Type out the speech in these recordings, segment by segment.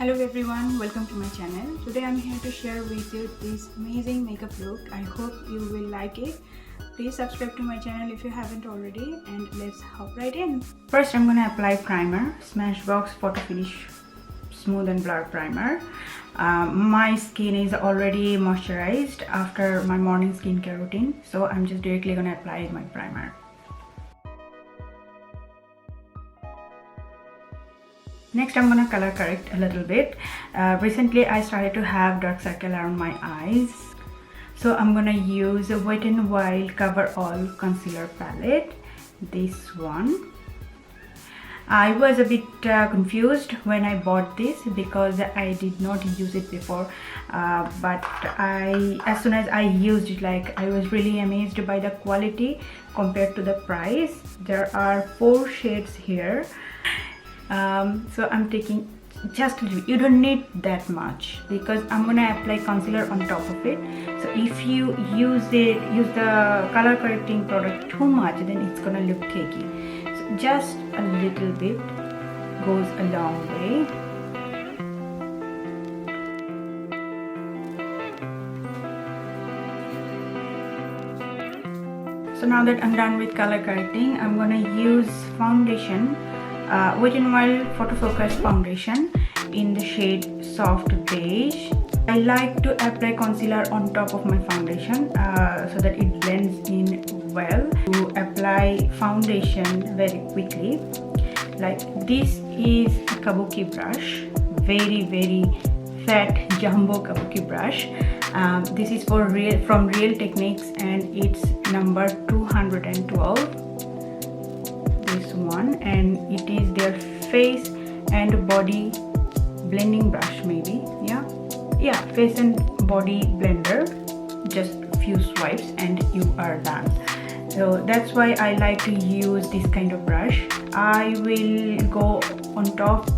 Hello everyone, welcome to my channel. Today I'm here to share with you this amazing makeup look. I hope you will like it. Please subscribe to my channel if you haven't already, and let's hop right in. First I'm gonna apply primer, Smashbox Photo Finish Smooth and Blur Primer. My skin is already moisturized after my morning skincare routine, so I'm just directly gonna apply my primer. Next, I'm gonna color correct a little bit. Recently, I started to have dark circle around my eyes, so I'm gonna use a Wet n Wild Cover All Concealer Palette. This one. I was a bit confused when I bought this because I did not use it before, but as soon as I used it, I was really amazed by the quality compared to the price. There are 4 shades here. So I'm taking just a little. You don't need that much because I'm gonna apply concealer on top of it. So if you use the color correcting product too much, then it's gonna look cakey. So just a little bit goes a long way. So now that I'm done with color correcting, I'm gonna use foundation. Wet n Wild Photo Focus Foundation in the shade Soft Beige. I like to apply concealer on top of my foundation so that it blends in well. To apply foundation very quickly, this is a kabuki brush, very fat jumbo kabuki brush. This is from Real Techniques and it's number 212. One, and it is their face and body blending brush, maybe. Yeah, face and body blender. Just a few swipes and you are done. So that's why I like to use this kind of brush. I will go on top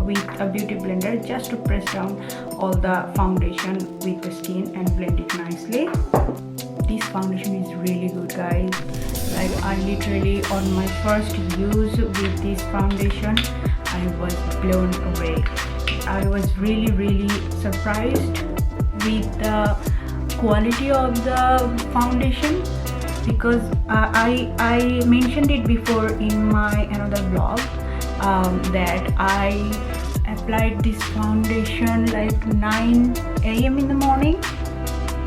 with a beauty blender just to press down all the foundation with the skin and blend it nicely. This foundation is really good, guys. I literally, on my first use with this foundation, I was blown away. I was really surprised with the quality of the foundation because I mentioned it before in my another vlog that I applied this foundation 9 AM in the morning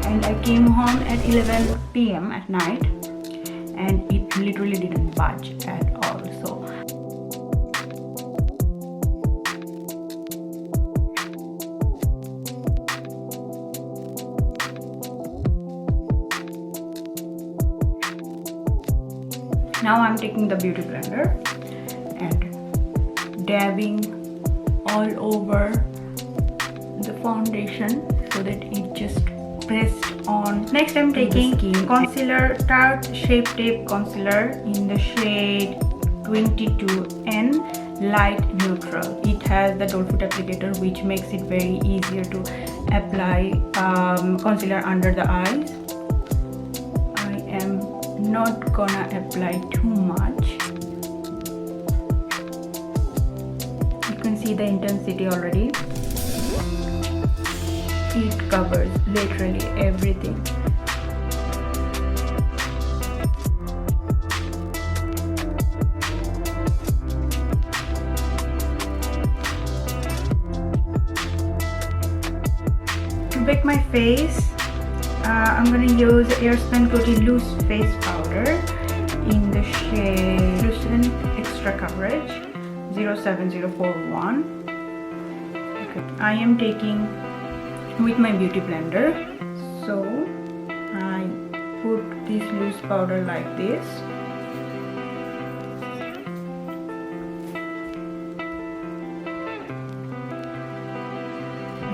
and I came home at 11 PM at night, and it literally didn't budge at all. So now I'm taking the beauty blender and dabbing all over the foundation so that it just pressed on. Next, I'm taking concealer, Tarte Shape Tape Concealer in the shade 22N Light Neutral. It has the doll foot applicator, which makes it very easier to apply concealer under the eyes. I am not gonna apply too much. You can see the intensity already. It covers literally everything. To bake my face, I'm going to use Airspun Coty Loose Face Powder in the shade Lucent Extra Coverage 07041. Okay. I am taking with my beauty blender, so I put this loose powder like this.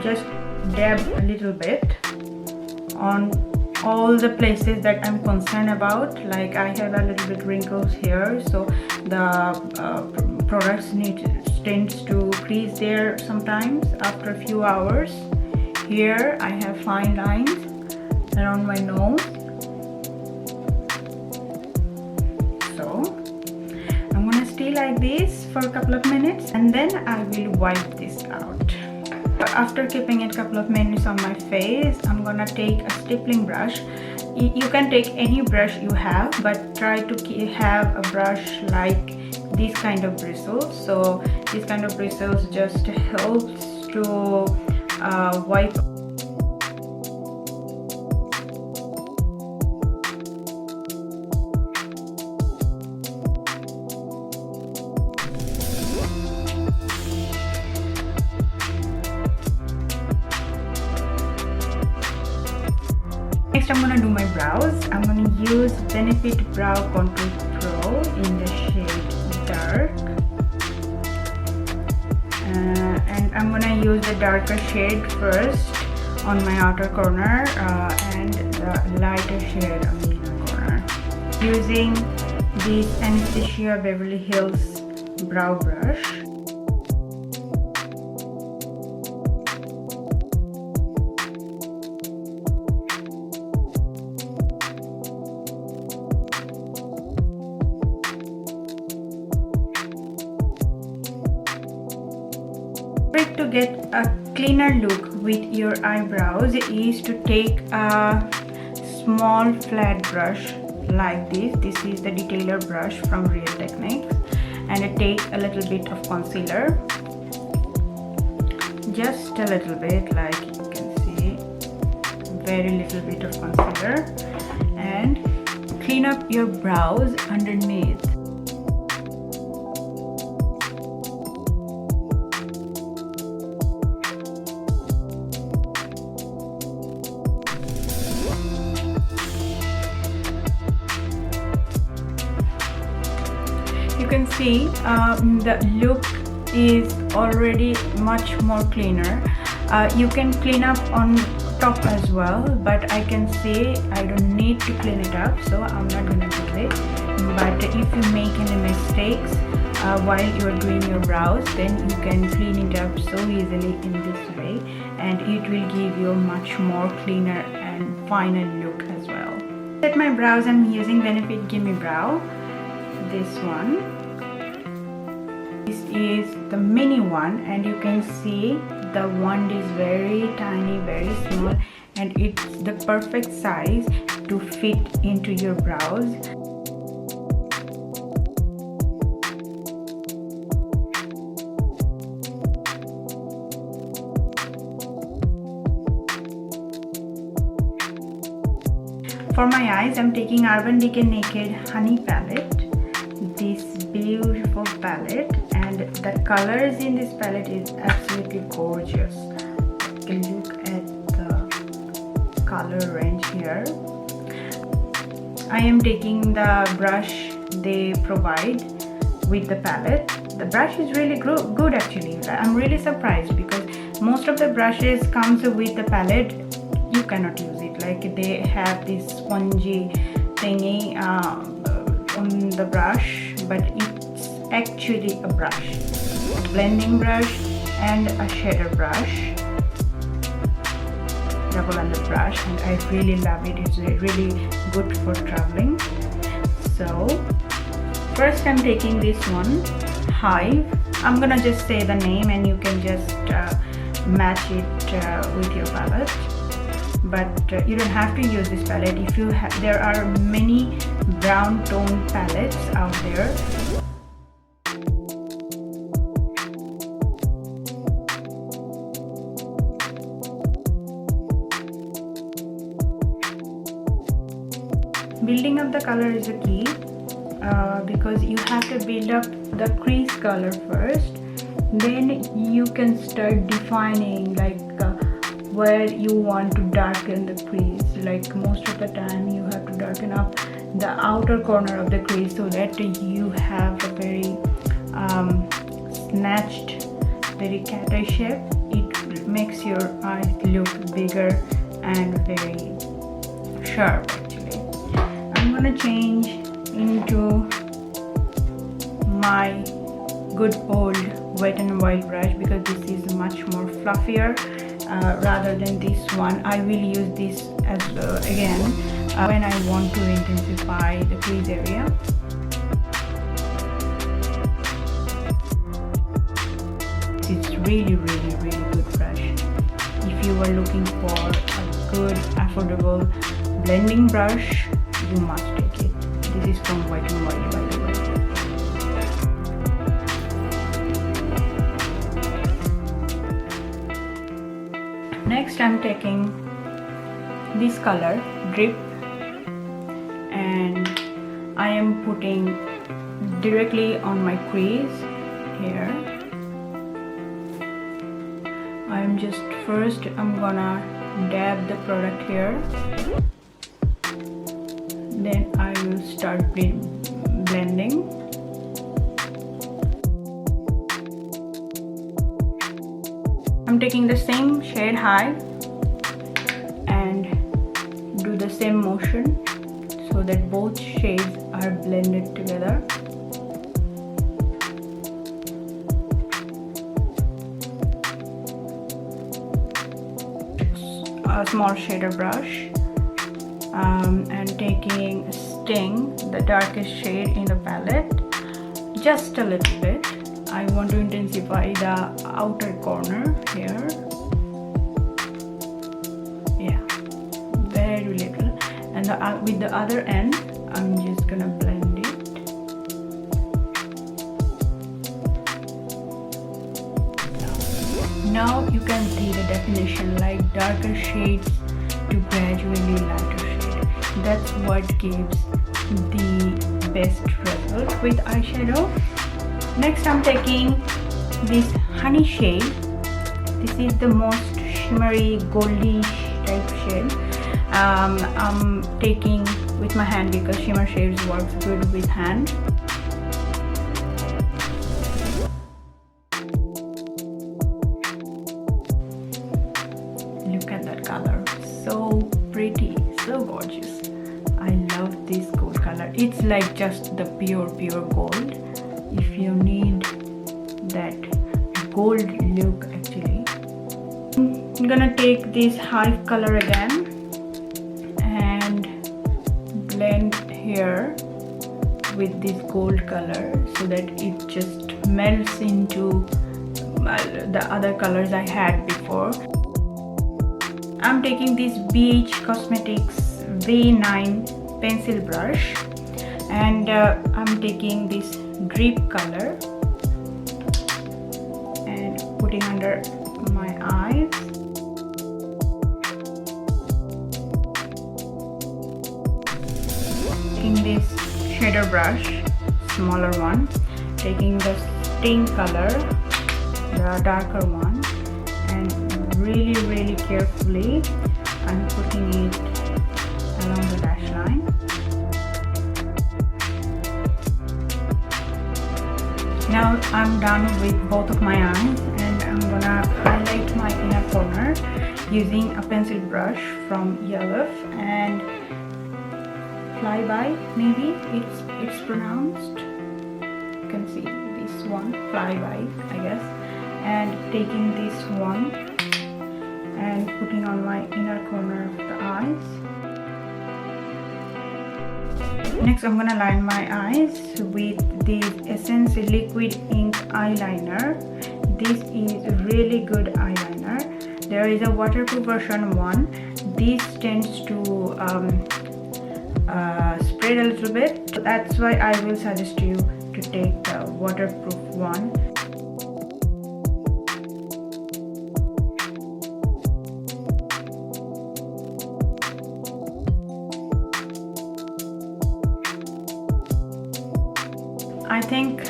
Just dab a little bit on all the places that I'm concerned about. I have a little bit wrinkles here, so the products tends to crease there sometimes after a few hours. Here I have fine lines around my nose, so I'm gonna stay like this for a couple of minutes and then I will wipe this out. after keeping it a couple of minutes on my face, I'm gonna take a stippling brush. You can take any brush you have, but try to have a brush like this kind of bristles. So this kind of bristles just helps to wipe. Next, I'm gonna do my brows. I'm gonna use Benefit Brow Contour Pro in the shade Dark, and I'm gonna use the darker shade first on my outer corner and the lighter shade on the inner corner. Using this Anastasia Beverly Hills brow brush. To get a cleaner look with your eyebrows is to take a small flat brush like this. This is the detailer brush from Real Techniques, and take a little bit of concealer, just a little bit, like you can see, very little bit of concealer, and clean up your brows underneath. You can see the look is already much more cleaner. You can clean up on top as well, but I can see I don't need to clean it up, so I'm not gonna do it. But if you make any mistakes while you are doing your brows, then you can clean it up so easily in this way, and it will give you a much more cleaner and finer look as well. Set my brows. I'm using Benefit Gimme Brow, this one. This is the mini one, and you can see the wand is very tiny, very small, and it's the perfect size to fit into your brows. For my eyes, I'm taking Urban Decay Naked Honey palette. This beautiful palette, and the colors in this palette is absolutely gorgeous. You can look at the color range here. I am taking the brush they provide with the palette. The brush is really good actually. I'm really surprised because most of the brushes comes with the palette. You cannot use it, like they have this spongy thingy on the brush, but it's actually a brush, blending brush and a shader brush, double under brush, and I really love it. It's really good for traveling. So first I'm taking this one, Hive. I'm gonna just say the name and you can just match it with your palette. But you don't have to use this palette. If you there are many brown tone palettes out there. Building up the color is a key because you have to build up the crease color first, then you can start defining like where you want to darken the crease. Like most of the time you have to darken up the outer corner of the crease so that you have a very snatched, very cat-eye shape. It makes your eyes look bigger and very sharp actually. I'm gonna change into my good old Wet n Wild brush because this is much more fluffier rather than this one. I will use this as again when I want to intensify the crease area. It's really good brush. if you are looking for a good affordable blending brush, you must take it. This is from Wet n Wild, by the way. Next I'm taking this color, Drip, and I am putting directly on my crease here. I'm gonna dab the product here, then I will start blending. I'm taking the same shade high and do the same motion so that both shades are blended together. A small shader brush, and taking Sting, the darkest shade in the palette, just a little bit. I want to intensify the outer corner here. Yeah, very little. And with the other end, I'm just gonna blend it. Now you can see the definition, like darker shades to gradually lighter shade. That's what gives the best result with eyeshadow. Next I'm taking this honey shade. This is the most shimmery goldish type shade. I'm taking with my hand because shimmer shades works good with hand. Look at that color, so pretty, so gorgeous. I love this gold color. It's like just the pure gold. If you need that gold look, actually. I'm gonna take this hive color again and blend here with this gold color so that it just melts into the other colors I had before. I'm taking this BH Cosmetics V9 pencil brush and I'm taking this Drip color and putting under my eyes. Taking this shader brush, smaller one, taking the Sting color, the darker one, and really carefully I'm putting it along the lash line. Now I'm done with both of my eyes and I'm gonna highlight my inner corner using a pencil brush from Yellow and Flyby, maybe it's pronounced. You can see this one, Flyby, I guess, and taking this one and putting on my inner corner of the eyes. Next I'm gonna line my eyes with this Essence Liquid Ink eyeliner. This is really good eyeliner. There is a waterproof version one. This tends to spread a little bit. So that's why I will suggest you to take the waterproof one. I think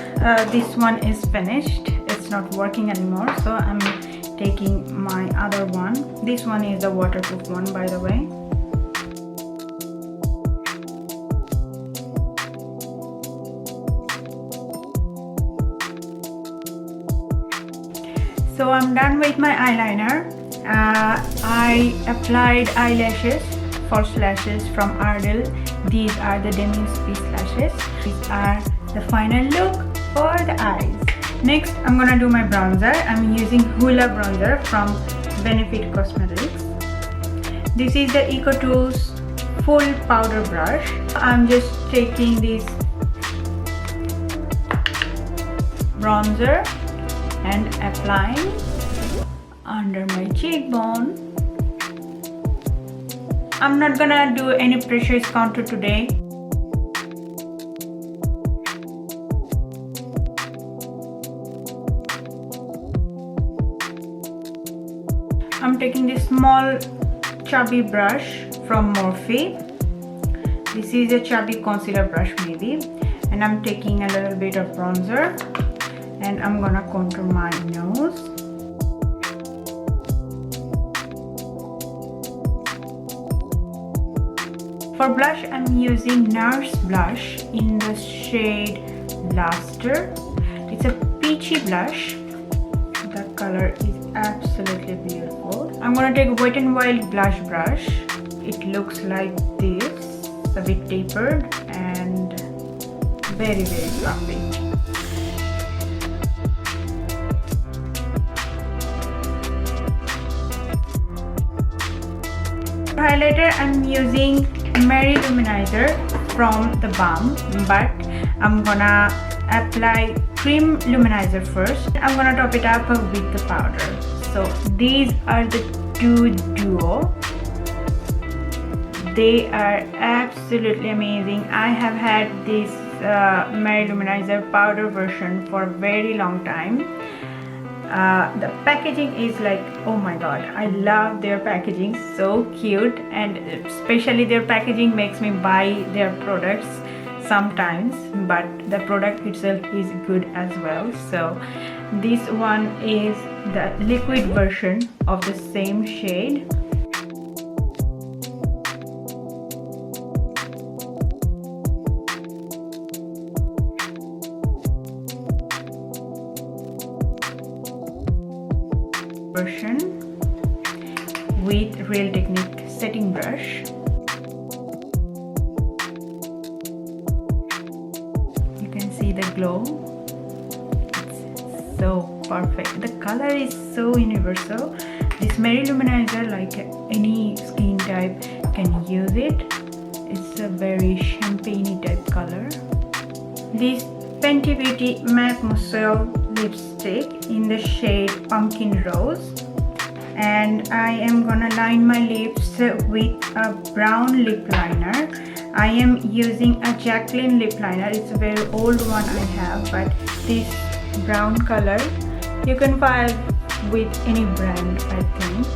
this one is finished. It's not working anymore, so I'm taking my other one. This one is the waterproof one, by the way. So I'm done with my eyeliner. I applied eyelashes, false lashes from Ardell. These are the Demi's Piece lashes. These are the final look for the eyes. Next I'm gonna do my bronzer. I'm using Hoola bronzer from Benefit Cosmetics. This is the Eco Tools full powder brush. I'm just taking this bronzer and applying under my cheekbone. I'm not gonna do any precise contour today. I'm taking this small chubby brush from Morphe. This is a chubby concealer brush maybe, and I'm taking a little bit of bronzer and I'm gonna contour my nose. For blush, I'm using NARS blush in the shade Luster. It's a peachy blush. The color is absolutely beautiful. I'm gonna take Wet n Wild blush brush. It looks like this, a bit tapered and very fluffy. Highlighter, I'm using Mary Luminizer from the Balm, but I'm gonna apply cream luminizer first. I'm gonna top it up with the powder. So these are the two duo. They are absolutely amazing. I have had this Mary Luminizer powder version for a very long time. The packaging is like, oh my god, I love their packaging, so cute, and especially their packaging makes me buy their products sometimes, but the product itself is good as well. So this one is the liquid version of the same shade. Version with Real Technique setting brush. You can see the glow. It's so perfect. The color is so universal. This Mary Luminizer, like any skin type can use it. It's a very champagne type color. This Fenty Beauty Mademoiselle lipstick in the shade Pumpkin Rose, and I am gonna line my lips with a brown lip liner. I am using a Jacqueline lip liner. It's a very old one I have, but this brown color you can buy with any brand, I think.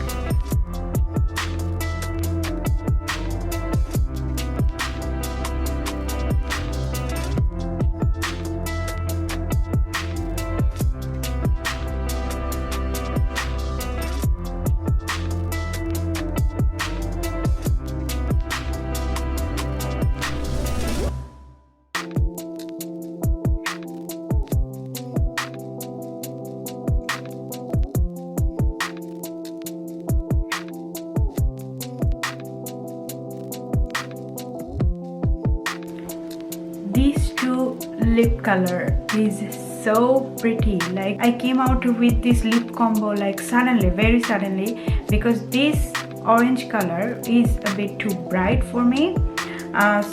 These two lip color is so pretty. Like, I came out with this lip combo like suddenly, very suddenly, because this orange color is a bit too bright for me.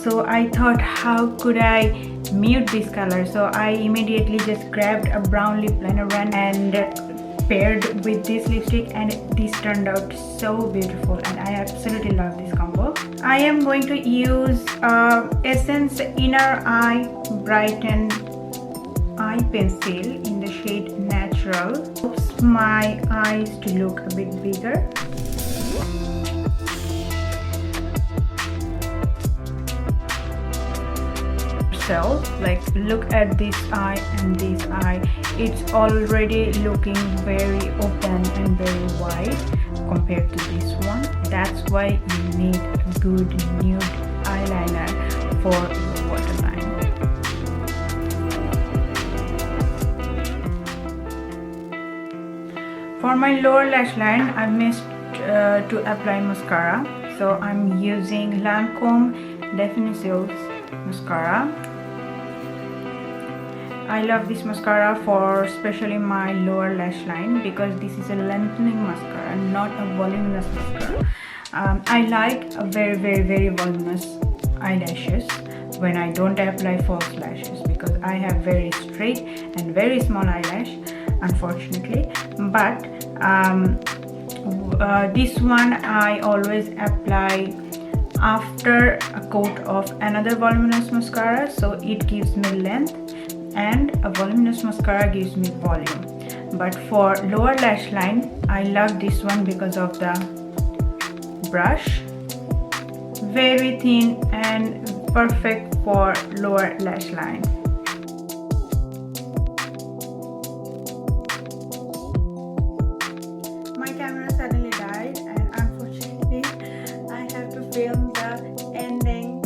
So I thought, how could I mute this color? So I immediately just grabbed a brown lip liner and paired with this lipstick, and this turned out so beautiful, and I absolutely love this combo. I am going to use Essence Inner Eye Brighten Eye Pencil in the shade Natural. Helps my eyes to look a bit bigger. So, like, look at this eye and this eye. It's already looking very open and very wide compared to this one. That's why you need a good nude eyeliner for your waterline. For my lower lash line, I missed to apply mascara, so I'm using Lancome Definitions mascara. I love this mascara for especially my lower lash line because this is a lengthening mascara, not a voluminous mascara. I like a very voluminous eyelashes when I don't apply false lashes, because I have very straight and very small eyelash, unfortunately. But this one I always apply after a coat of another voluminous mascara, so it gives me length, and a voluminous mascara gives me volume. But for lower lash line, I love this one because of the brush, very thin and perfect for lower lash line. My camera suddenly died, and unfortunately I have to film the ending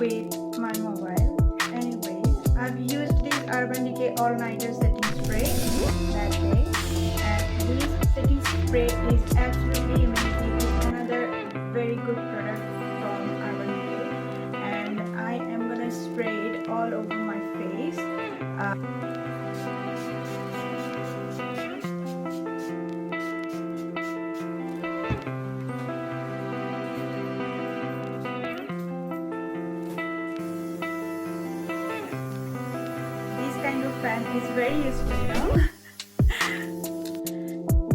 with my mobile. Anyways, I've used this Urban Decay All Nighter setting spray that day, and this setting spray is absolutely amazing. It's another very good product from Urban Decay, and I am gonna spray it all over my face. Kind of fan is very useful.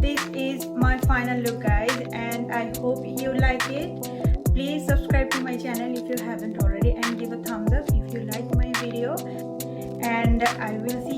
This is my final look, guys, and I hope you like it. Please subscribe to my channel if you haven't already, and give a thumbs up if you like my video, and I will see